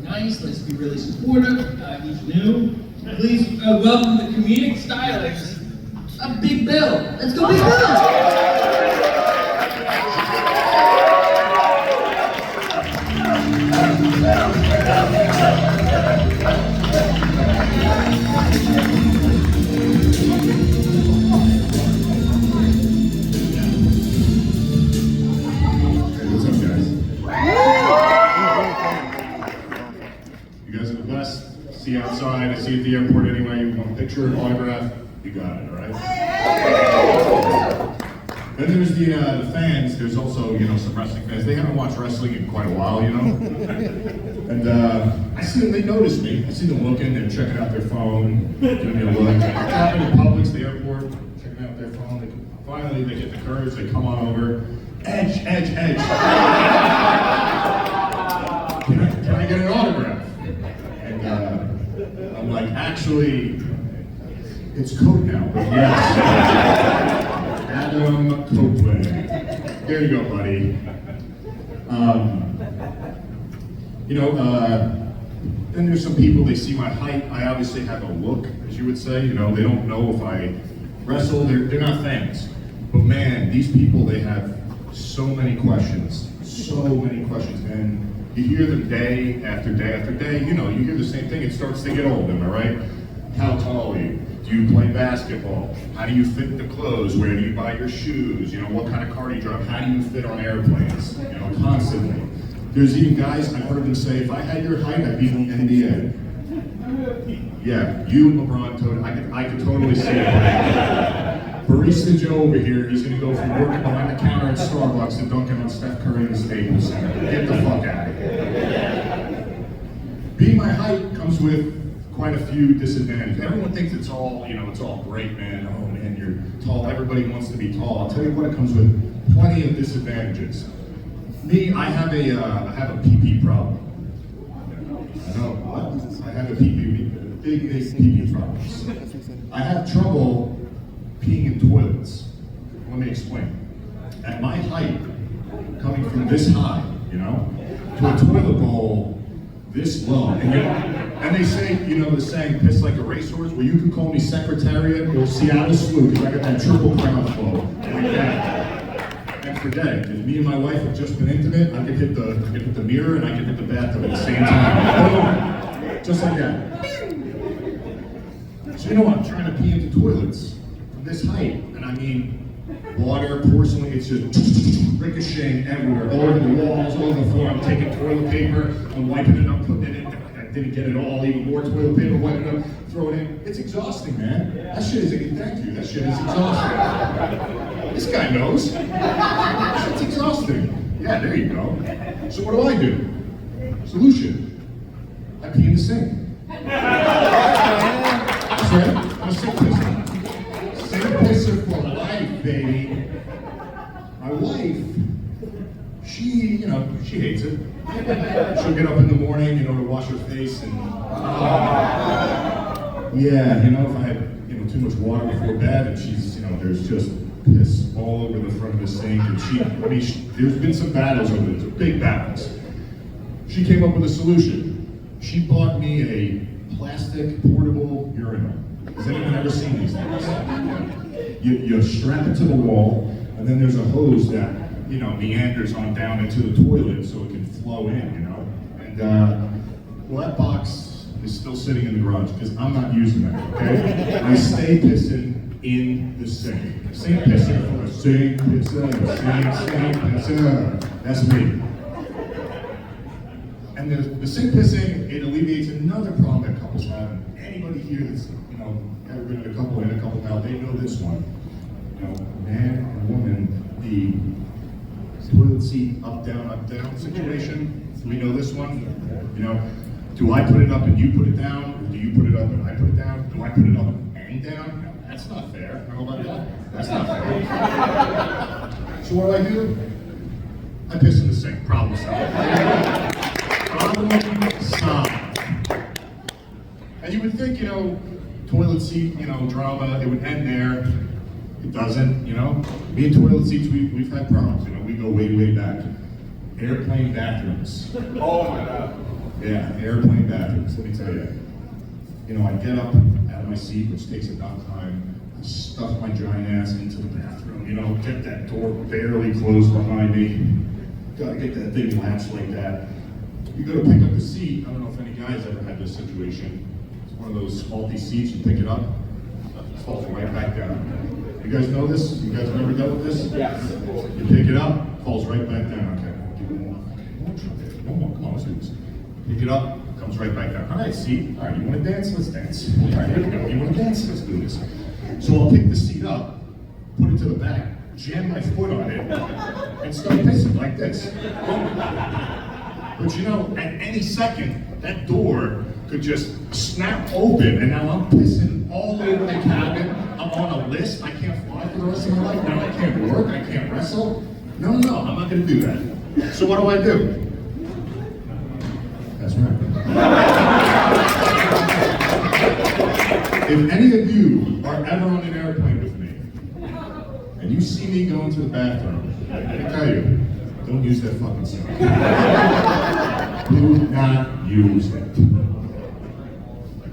nice. Let's be really supportive. He's new. Please welcome the comedic stylist of Big Bill. Let's go, Big Bill! See outside, I see at the airport anyway, you want a picture, an autograph, you got it, all right? Then there's the fans, there's also, some wrestling fans. They haven't watched wrestling in quite a while, And I see them, they notice me. I see them looking, they're checking out their phone, giving me a look. Talking in Publix, the airport, checking out their phone. Finally, they get the courage, they come on over. Edge. Can I get an autograph? I'm like, actually, it's Coke now, but yes. Adam Copeland. There you go, buddy. Then there's some people, they see my height. I obviously have a look, as you would say. They don't know if I wrestle. They're not fans. But man, these people, they have so many questions. And you hear them day after day after day. You hear the same thing. It starts to get old, am I right? How tall are you? Do you play basketball? How do you fit the clothes? Where do you buy your shoes? What kind of car do you drive? How do you fit on airplanes? Constantly. There's even guys, I've heard them say, if I had your height, I'd be in the NBA. Yeah, you and LeBron, I could totally see it. Barista Joe over here, he's going to go from working behind the counter at Starbucks to dunking on Steph Curry in the Staples Center. Get the fuck out of here. Being my height comes with quite a few disadvantages. Everyone thinks it's all, it's all great, man. Oh man, you're tall. Everybody wants to be tall. I'll tell you what, it comes with plenty of disadvantages. Me, I have a pee-pee problem. I know, what? I have a big pee-pee problems. I have trouble peeing in toilets. Let me explain. At my height, coming from this high, to a toilet bowl this low, and they say, the saying, piss like a racehorse. Well, you can call me Secretariat or Seattle Slew, because I got that triple crown flow, like that. And forget it. If me and my wife have just been intimate, I could hit the mirror and I could hit the bathtub at the same time. Boom. Just like that. So I'm trying to pee into toilets from this height, and I mean, water, porcelain, it's just ricocheting everywhere, all over the walls, all over the floor. I'm taking toilet paper, I'm wiping it up, putting it in. I didn't get it all, even more toilet paper, wiping it up, throw it in. It's exhausting, man. That shit is, thank you, that shit is exhausting. This guy knows. It's exhausting. Yeah, there you go. So what do? Solution. I pee in the sink. That's right, I'm a sink pisser. Sink pisser for life, baby. My wife, she hates it. She'll get up in the morning, to wash her face and, if I had, too much water before bed and she's, there's just piss all over the front of the sink and there's been some battles over this, big battles. She came up with a solution. She bought me a plastic portable urinal. Has anyone ever seen these things? You strap it to the wall, and then there's a hose that, meanders on down into the toilet so it can flow in, And, that box is still sitting in the garage because I'm not using it, okay? I stay pissing in the sink. Sink pisser for a sink pisser, sink pisser. That's me. And the sink pissing, it alleviates another problem that couples have. Anybody here that's, ever been in a couple now, they know this one. Man and woman, the toilet seat up, down situation. We know this one. Do I put it up and you put it down? Or do you put it up and I put it down? Do I put it up and down? No, that's not fair. How about that? That's not fair. So what do? I piss in the sink. Problem solved. Problem solved. And you would think, toilet seat, drama, it would end there. It doesn't, Me and toilet seats, we've had problems, we go way, way back. Airplane bathrooms. Oh my God. Yeah, airplane bathrooms, let me tell you. You know, I get up out of my seat, which takes enough time, I stuff my giant ass into the bathroom, you know, get that door barely closed behind me. Gotta get that thing latched like that. You go to pick up the seat, I don't know if any guys ever had this situation. It's one of those faulty seats, you pick it up, it falls right back down. You guys know this? You guys have ever dealt with this? Yes. You pick it up, falls right back down. Okay, give me one. One more, come on, let's do this. Pick it up, comes right back down. All right, seat. All right, you want to dance? Let's dance. All right, here we go. You want to dance? Let's do this. So I'll pick the seat up, put it to the back, jam my foot on it, and start pissing like this. But you know, at any second, that door could just snap open, and now I'm pissing all over the cabin. I'm on a list. I can't fly for the rest of my life. Now I can't work. I can't wrestle. No, I'm not going to do that. So what do? That's right. If any of you are ever on an airplane with me, and you see me going to the bathroom, I can tell you, don't use that fucking sound. Do not use it.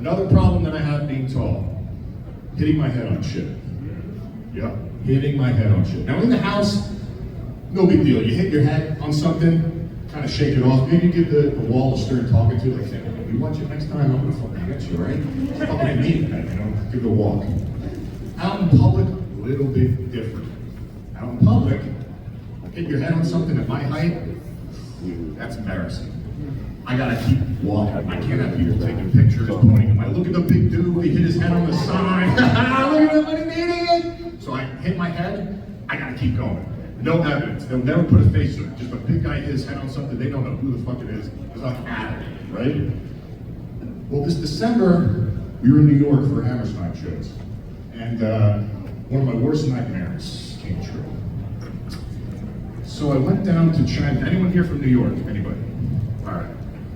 Another problem that I have being tall, hitting my head on shit. Yep, hitting my head on shit. Now in the house, no big deal. You hit your head on something, kind of shake it off. Maybe give the wall a stern talking to, like, hey, you watch it next time, I'm gonna fucking get you, right? Fucking mean that, you know, give it a walk. Out in public, a little bit different. Out in public, hit your head on something at my height, that's embarrassing. I gotta keep walking. I can't have people taking pictures, pointing at my, look at the big dude, he hit his head on the side. Look at him, what an idiot! So I hit my head, I gotta keep going. No evidence. They'll never put a face to it. Just a big guy hit his head on something, they don't know who the fuck it is. Because I'm at it, right? Well, this December, we were in New York for Hammerstein shows. And one of my worst nightmares came true. So I went down to China. Anyone here from New York? Anybody? All right.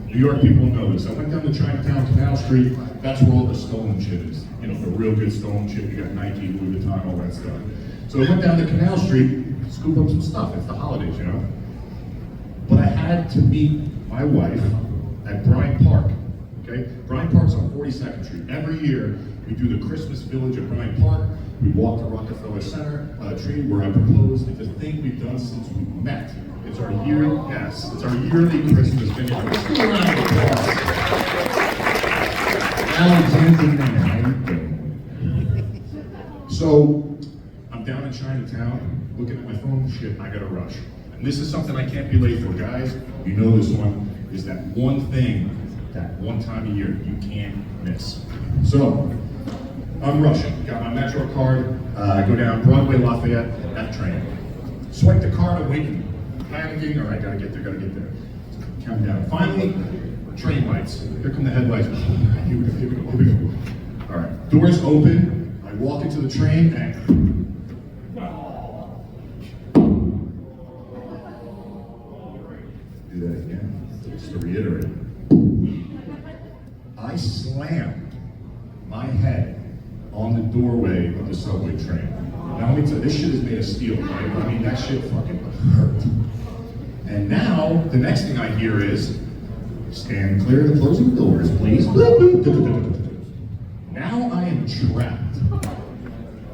New York people know this. I went down to Chinatown, Canal Street. That's where all the stolen shit is. You know, the real good stolen shit. You got Nike, Louis Vuitton, all that stuff. So I went down to Canal Street, scoop up some stuff. It's the holidays, you know. But I had to meet my wife at Bryant Park. Okay? Bryant Park's on 42nd Street. Every year, we do the Christmas Village at Bryant Park. We walk to Rockefeller Center, tree where I proposed. It's a thing we've done since we met. It's our yearly, yes, it's our yearly Christmas dinner. Let's do a round of applause. Alexander, how you doing? So, I'm down in Chinatown, looking at my phone, shit, I gotta rush. And this is something I can't be late for, guys. You know this one, is that one thing, that one time a year, you can't miss. So, I'm rushing, got my Metro card, I go down Broadway, Lafayette, F train. Swipe the card, I'm waiting, panicking, all right, gotta get there. Count down. Finally, train lights. Here come the headlights. Here we go. All right, doors open, I walk into the train, and do that again, just to reiterate. I slammed my head on the doorway of the subway train. Now let me tell you, this shit is made of steel, right? I mean, that shit fucking hurt. And now, the next thing I hear is, stand clear of the closing doors, please. Now I am trapped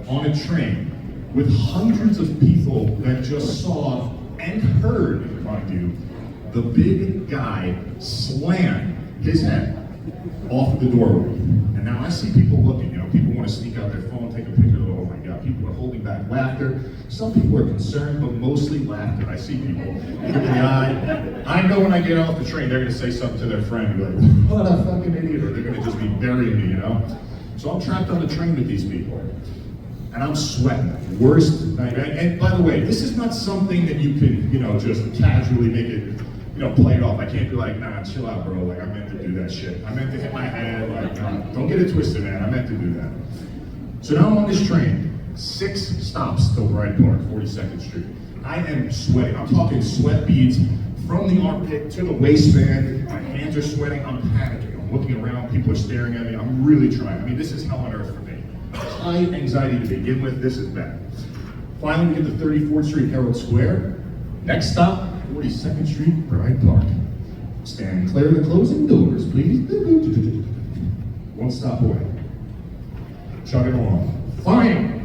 on a train with hundreds of people that just saw and heard, mind you, the big guy slam his head off of the doorway. And now I see people looking, you know, people want to sneak out their phone, take a picture, oh my God, people are holding back laughter. Some people are concerned, but mostly laughter. I see people look in the eye. I know when I get off the train, they're going to say something to their friend, like, what a fucking idiot, or they're going to just be burying me, you know? So I'm trapped on the train with these people. And I'm sweating. Worst nightmare. And by the way, this is not something that you can, you know, just casually make it, you know, play it off. I can't be like, nah, chill out, bro. Like, I meant to do that shit. I meant to hit my head. Like, nah, don't get it twisted, man. I meant to do that. So now I'm on this train. 6 stops till Bryant Park, 42nd Street. I am sweating. I'm talking sweat beads from the armpit to the waistband. My hands are sweating. I'm panicking. I'm looking around. People are staring at me. I'm really trying. I mean, this is hell on earth for me. High anxiety to begin with. This is bad. Finally, we get to 34th Street, Herald Square. Next stop, 42nd Street, Bryant Park. Stand clear of the closing doors, please. One stop away. Chugging along. Fine.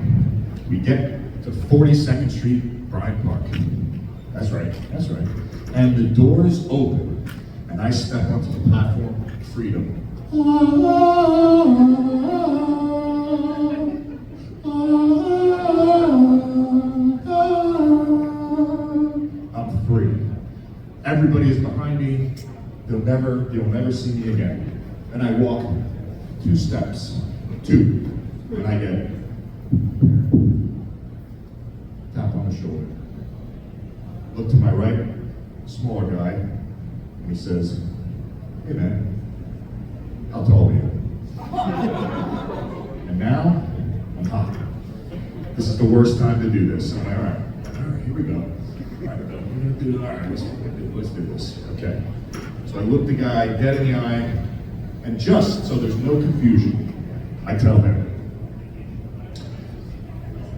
We get to 42nd Street, Bryant Park. That's right. And the doors open, and I step onto the platform, freedom. I'm free. Everybody is behind me. You'll never see me again. And I walk 2 steps, and I get tap on the shoulder. Look to my right, smaller guy, and he says, "Hey man, how tall are you?" And now, I'm hot. This is the worst time to do this. I'm like, all right, here we go. All right, let's do this. Okay. So I look the guy dead in the eye, and just so there's no confusion, I tell him,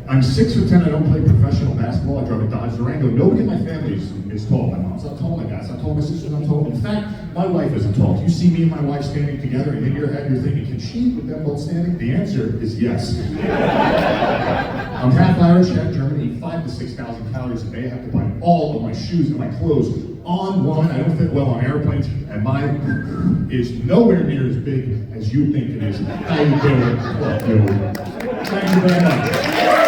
I'm 6'10", I don't play professional basketball, I drive a Dodge Durango. Nobody in my family is tall. My mom's not tall, my dad's not tall, my sister's not tall. In fact, my wife isn't tall. If you see me and my wife standing together, and in your head you're thinking, can she with them both standing? The answer is yes. I'm half Irish, half German, eat 5,000 to 6,000 calories a day. I have to buy all of my shoes and my clothes online. I don't fit well on airplanes, and mine is nowhere near as big as you think it is. How you doing? Thank you very much.